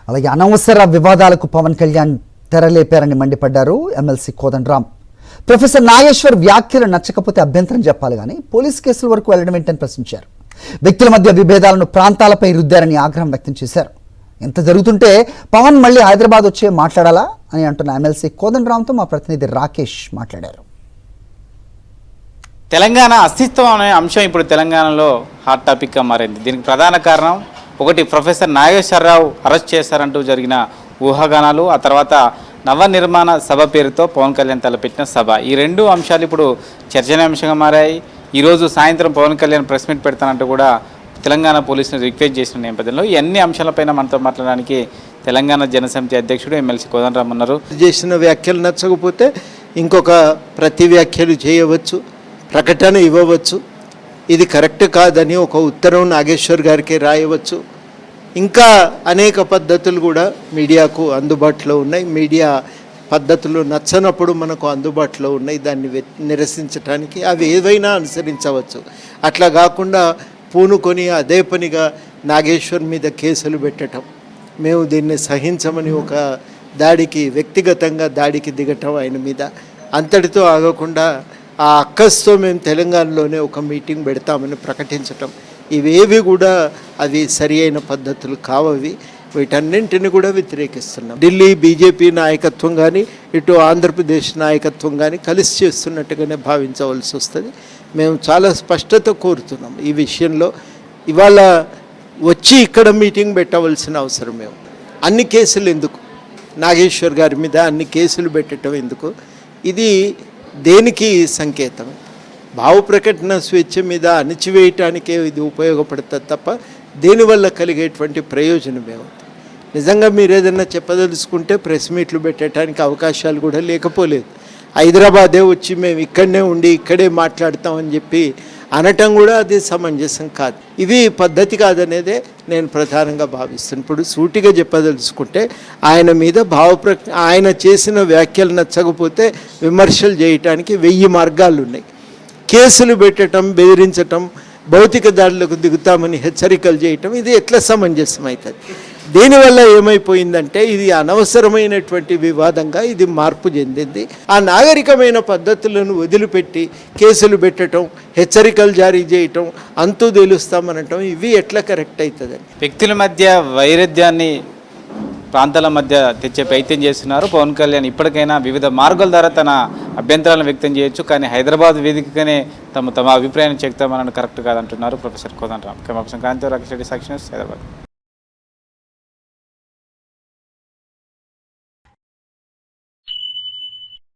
అలాగే అనవసర వివాదాలకు పవన్ కళ్యాణ్ తెరలేపారని మండిపడ్డారు ఎమ్మెల్సీ కోదండరాం. ప్రొఫెసర్ నాగేశ్వర్ వ్యాఖ్యలు నచ్చకపోతే అభ్యంతరం చెప్పాలి కానీ పోలీస్ కేసుల వరకు వెళ్లడం ఏంటని ప్రశ్నించారు. వ్యక్తుల మధ్య విభేదాలను ప్రాంతాలపై రుద్దారని ఆగ్రహం వ్యక్తం చేశారు. ఎంత జరుగుతుంటే పవన్ మళ్ళీ హైదరాబాద్ వచ్చే మాట్లాడాలా అని అంటున్న ఎమ్మెల్సీ కోదండరాంతో మా ప్రతినిధి రాకేష్ మాట్లాడారు. తెలంగాణ అస్తిత్వం అనే అంశం ఇప్పుడు తెలంగాణలో హాట్ టాపిక్గా మారింది. దీనికి ప్రధాన కారణం ఒకటి, ప్రొఫెసర్ నాగేశ్వరరావు అరెస్ట్ చేశారంటూ జరిగిన ఊహాగానాలు, ఆ తర్వాత నవనిర్మాణ సభ పేరుతో పవన్ కళ్యాణ్ తలపెట్టిన సభ. ఈ రెండు అంశాలు ఇప్పుడు చర్చనీయాంశంగా మారాయి. ఈరోజు సాయంత్రం పవన్ కళ్యాణ్ ప్రెస్ మీట్ పెడతానంటూ కూడా తెలంగాణ పోలీసులు రిక్వెస్ట్ చేసిన నేపథ్యంలో ఈ అన్ని అంశాలపైన మనతో మాట్లాడడానికి తెలంగాణ జనసమితి అధ్యక్షుడు ఎమ్మెల్సీ కోదండరాం ఉన్నారు. చేసిన వ్యాఖ్యలు నచ్చకపోతే ఇంకొక ప్రతి వ్యాఖ్యలు చేయవచ్చు, ప్రకటన ఇవ్వవచ్చు. ఇది కరెక్ట్ కాదని ఒక ఉత్తరం నాగేశ్వర్ గారికి రాయవచ్చు. ఇంకా అనేక పద్ధతులు కూడా మీడియాకు అందుబాటులో ఉన్నాయి. మీడియా పద్ధతులు నచ్చనప్పుడు మనకు అందుబాటులో ఉన్నాయి. దాన్ని నిరసించడానికి అవి ఏవైనా అనుసరించవచ్చు. అట్లా కాకుండా పూనుకొని అదే పనిగా నాగేశ్వర్ మీద కేసులు పెట్టడం, మేము దీన్ని సహించమని ఒక వ్యక్తిగతంగా దాడికి దిగటం ఆయన మీద, అంతటితో ఆగకుండా ఆ అక్కస్తో మేము తెలంగాణలోనే ఒక మీటింగ్ పెడతామని ప్రకటించటం, ఇవేవి కూడా అవి సరి అయిన పద్ధతులు కావవి. వీటన్నింటిని కూడా వ్యతిరేకిస్తున్నాం. ఢిల్లీ బీజేపీ నాయకత్వం కానీ ఇటు ఆంధ్రప్రదేశ్ నాయకత్వం కానీ కలిసి చేస్తున్నట్టుగానే భావించవలసి వస్తుంది. మేము చాలా స్పష్టత కోరుతున్నాం ఈ విషయంలో. ఇవాళ వచ్చి ఇక్కడ మీటింగ్ పెట్టవలసిన అవసరం మేము. అన్ని కేసులు ఎందుకు, నాగేశ్వర్ గారి మీద అన్ని కేసులు పెట్టడం ఎందుకు? ఇది దేనికి సంకేతం? భావ ప్రకటన స్వేచ్ఛ మీద అణిచివేయటానికే ఇది ఉపయోగపడుతుంది తప్ప దేనివల్ల కలిగేటువంటి ప్రయోజనం ఏమవుతుంది? నిజంగా మీరు ఏదైనా చెప్పదలుచుకుంటే ప్రెస్ మీట్లు పెట్టడానికి అవకాశాలు కూడా లేకపోలేదు. హైదరాబాదే వచ్చి మేము ఇక్కడనే ఉండి ఇక్కడే మాట్లాడతామని చెప్పి అనటం కూడా అది సమంజసం కాదు. ఇవి పద్ధతి కాదనేదే నేను ప్రధానంగా భావిస్తున్నాను. ఇప్పుడు సూటిగా చెప్పదలుచుకుంటే ఆయన మీద ఆయన చేసిన వ్యాఖ్యలు నచ్చకపోతే విమర్శలు చేయటానికి 1000 మార్గాలు ఉన్నాయి. కేసులు పెట్టడం, బెదిరించటం, భౌతిక దాడులకు దిగుతామని హెచ్చరికలు చేయటం, ఇది ఎట్లా సమంజసం అవుతుంది? దీనివల్ల ఏమైపోయిందంటే ఇది అనవసరమైనటువంటి వివాదంగా ఇది మార్పు చెందింది. ఆ నాగరికమైన పద్ధతులను వదిలిపెట్టి కేసులు పెట్టడం, హెచ్చరికలు జారీ చేయటం, అంతూ తెలుస్తామనటం, ఇవి ఎట్లా కరెక్ట్ అవుతుందని. వ్యక్తుల మధ్య వైరుధ్యాన్ని ప్రాంతాల మధ్య తెచ్చే ప్రయత్నం చేస్తున్నారు పవన్ కళ్యాణ్. ఇప్పటికైనా వివిధ మార్గాల ద్వారా తన అభ్యంతరాలను వ్యక్తం చేయొచ్చు, కానీ హైదరాబాద్ వేదికగానే తమ అభిప్రాయాన్ని చెప్తామని కరెక్ట్ కాదంటున్నారు professor Kodandaram. Camera person Kanti, Rakesh Reddy, Sakshi news, Hyderabad.